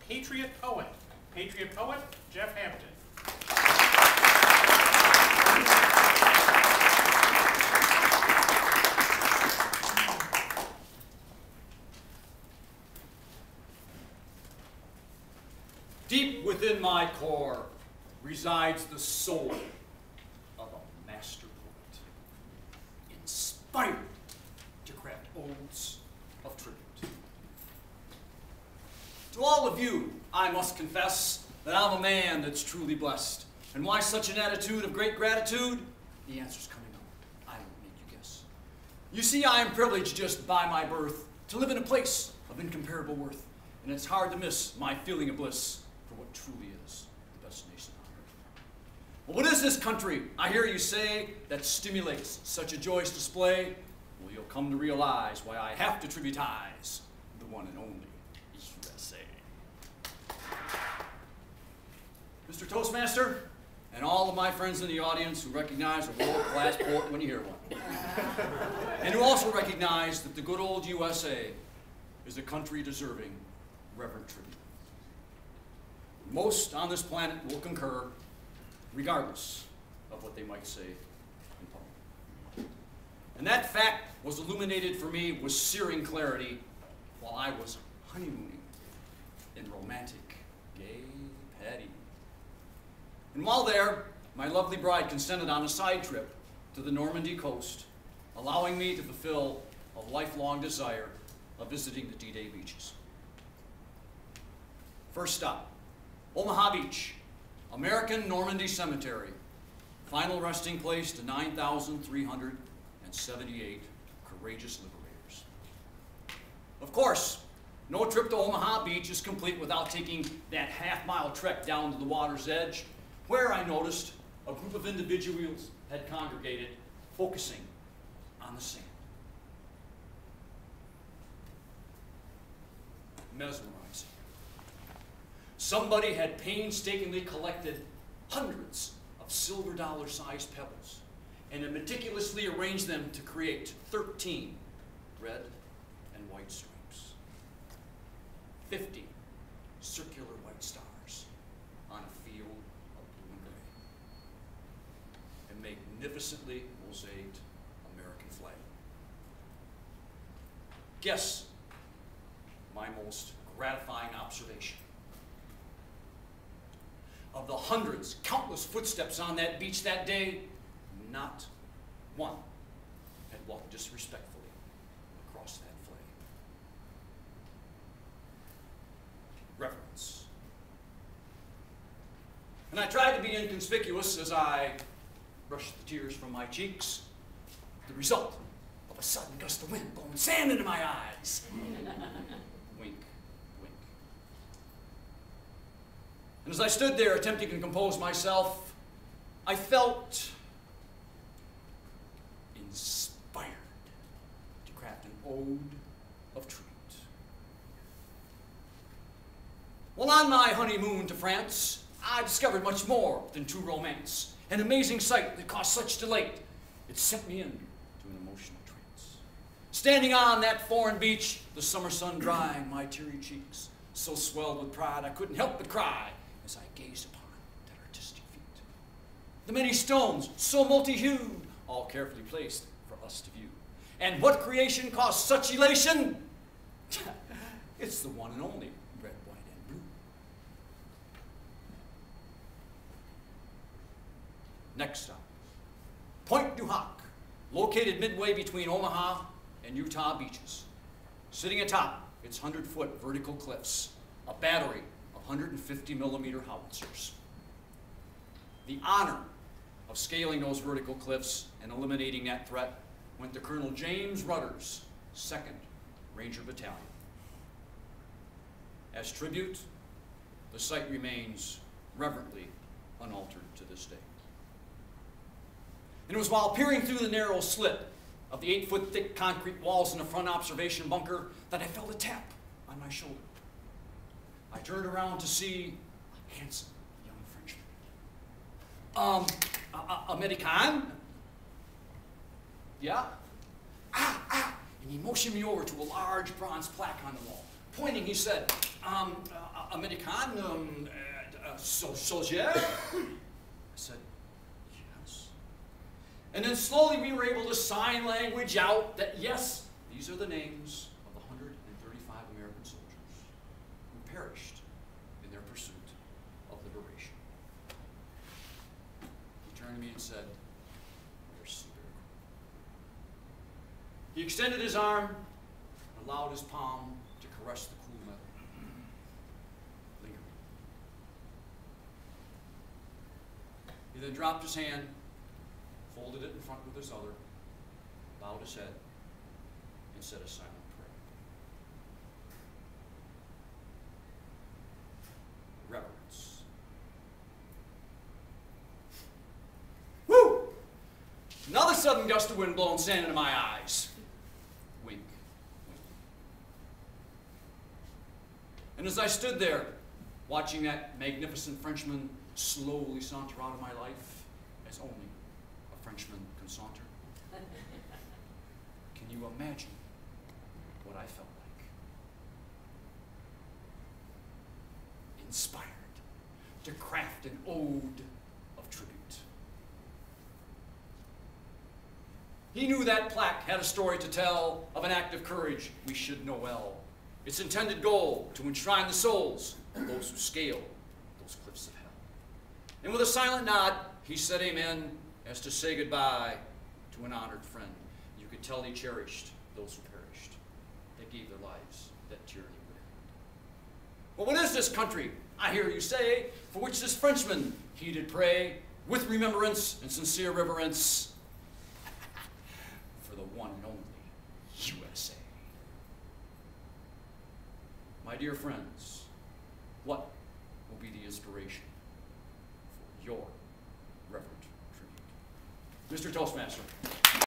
Patriot Poet. Patriot Poet, Jeff Hampton. Deep within my core resides the soul of a master poet, inspired to craft odes of tribute. To all of you, I must confess that I'm a man that's truly blessed. And why such an attitude of great gratitude? The answer's coming up. I won't make you guess. You see, I am privileged just by my birth to live in a place of incomparable worth, and it's hard to miss my feeling of bliss for what truly is the best nation on earth. Well, what is this country, I hear you say, that stimulates such a joyous display? Well, you'll come to realize why I have to tributize the one and only USA. Mr. Toastmaster, and all of my friends in the audience who recognize a world-class poet when you hear one. And who also recognize that the good old USA is a country deserving reverent tribute. Most on this planet will concur, regardless of what they might say in public. And that fact was illuminated for me with searing clarity while I was honeymooning in romantic gay Patty. And while there, my lovely bride consented on a side trip to the Normandy coast, allowing me to fulfill a lifelong desire of visiting the D-Day beaches. First stop, Omaha Beach, American Normandy Cemetery, final resting place to 9,378 courageous liberators. Of course, no trip to Omaha Beach is complete without taking that half-mile trek down to the water's edge, where I noticed a group of individuals had congregated, focusing on the sand. Mesmerizing. Somebody had painstakingly collected hundreds of silver dollar-sized pebbles and had meticulously arranged them to create 13 red and white stripes, 50 circular white stars on a field of blue and gray, and magnificently mosaicked American flag. Guess my most gratifying observation. Of the hundreds, countless footsteps on that beach that day, not one had walked disrespectfully across that flag. Reverence. And I tried to be inconspicuous as I brushed the tears from my cheeks. The result of a sudden gust of wind blowing sand into my eyes. Wink, wink. And as I stood there attempting to compose myself, I felt inspired to craft an ode of tribute. While on my honeymoon to France, I discovered much more than true romance, an amazing sight that caused such delight. It sent me into an emotional trance. Standing on that foreign beach, the summer sun drying my teary cheeks, so swelled with pride I couldn't help but cry as I gazed upon that artistic feat. The many stones, so multi-hued, all carefully placed for us to view. And what creation caused such elation? It's the one and only red, white, and blue. Next stop, Point du Hoc, located midway between Omaha and Utah beaches. Sitting atop its 100-foot vertical cliffs, a battery of 150-millimeter howitzers. The honor of scaling those vertical cliffs and eliminating that threat went to Colonel James Rutter's 2nd Ranger Battalion. As tribute, the site remains reverently unaltered to this day. And it was while peering through the narrow slit of the 8-foot thick concrete walls in the front observation bunker that I felt a tap on my shoulder. I turned around to see a handsome young Frenchman. American? Yeah? And he motioned me over to a large bronze plaque on the wall. Pointing, he said, American, soldier? I said, yes. And then slowly we were able to sign language out that, yes, these are the names of the 135 American soldiers who perished in their pursuit of liberation. He turned to me and said, "We are so very grateful." He extended his arm and allowed his palm to caress the cool metal. Lingering. He then dropped his hand, folded it in front with his other, bowed his head, and said a silent prayer. Reverence. Woo! Another sudden gust of wind blowing sand into my eyes. Wink, wink. And as I stood there, watching that magnificent Frenchman slowly saunter out of my life, as only a Frenchman can saunter, can you imagine what I felt like? Inspired to craft an ode of tribute. He knew that plaque had a story to tell of an act of courage we should know well. Its intended goal, to enshrine the souls of those who scale those cliffs of hell. And with a silent nod, he said amen, as to say goodbye to an honored friend. You could tell he cherished those who perished. They gave their lives that tyranny would end. Well, what is this country, I hear you say, for which this Frenchman he did pray, with remembrance and sincere reverence, for the one and only USA. My dear friends, what will be the inspiration for your reverent tribute? Mr. Toastmaster.